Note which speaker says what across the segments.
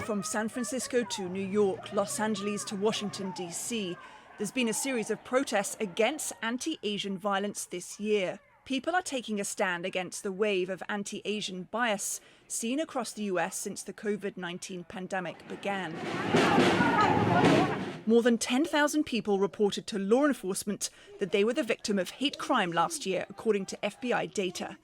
Speaker 1: From San Francisco to New York, Los Angeles to Washington, D.C., there's been a series of protests against anti-Asian violence this year. People are taking a stand against the wave of anti-Asian bias seen across the US since the COVID-19 pandemic began. More than 10,000 people reported to law enforcement that they were the victim of hate crime last year, according to FBI data.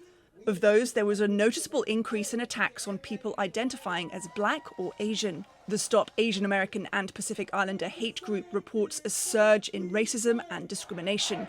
Speaker 1: Of those, there was a noticeable increase in attacks on people identifying as Black or Asian. The Stop Asian American and Pacific Islander hate group reports a surge in racism and discrimination.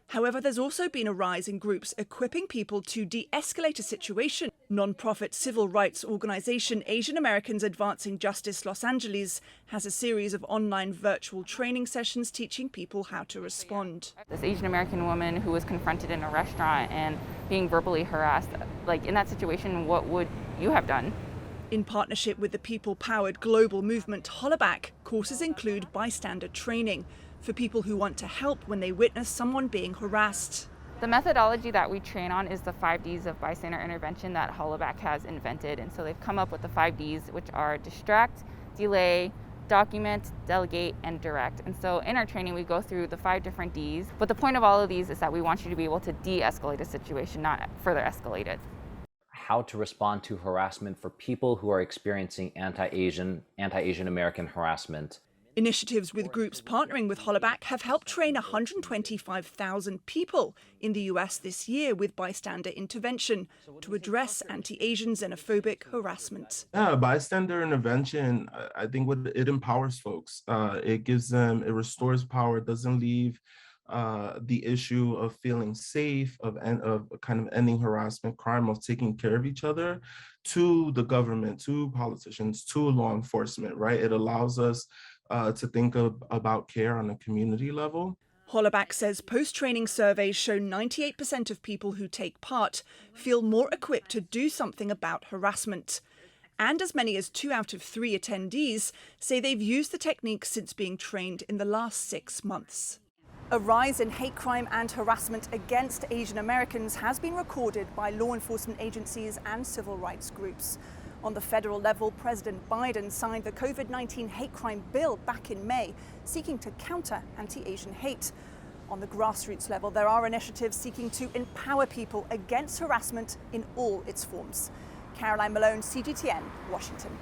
Speaker 1: However, there's also been a rise in groups equipping people to de-escalate a situation. Non-profit civil rights organization Asian Americans Advancing Justice Los Angeles has a series of online virtual training sessions teaching people how to respond.
Speaker 2: This Asian American woman who was confronted in a restaurant and being verbally harassed, like in that situation, what would you have done?
Speaker 1: In partnership with the people-powered global movement Hollaback, courses include bystander training for people who want to help when they witness someone being harassed.
Speaker 2: The methodology that we train on is the 5 Ds of Bystander Intervention that Hollaback has invented. And so they've come up with the 5 Ds, which are distract, delay, document, delegate, and direct. And so in our training, we go through the 5 different Ds. But the point of all of these is that we want you to be able to de-escalate a situation, not further escalate it.
Speaker 3: How to respond to harassment for people who are experiencing anti-Asian American harassment.
Speaker 1: Initiatives with groups partnering with Hollaback have helped train 125,000 people in the US this year with Bystander Intervention to address anti-Asian xenophobic harassment.
Speaker 4: Yeah, Bystander Intervention, I think it empowers folks. It restores power, it doesn't leave the issue of feeling safe, of kind of ending harassment, crime, of taking care of each other to the government, to politicians, to law enforcement, right? It allows us to think about care on a community level.
Speaker 1: Hollaback says post-training surveys show 98% of people who take part feel more equipped to do something about harassment. And as many as 2 out of 3 attendees say they've used the technique since being trained in the last 6 months. A rise in hate crime and harassment against Asian Americans has been recorded by law enforcement agencies and civil rights groups. On the federal level, President Biden signed the COVID-19 hate crime bill back in May, seeking to counter anti-Asian hate. On the grassroots level, there are initiatives seeking to empower people against harassment in all its forms. Caroline Malone, CGTN, Washington.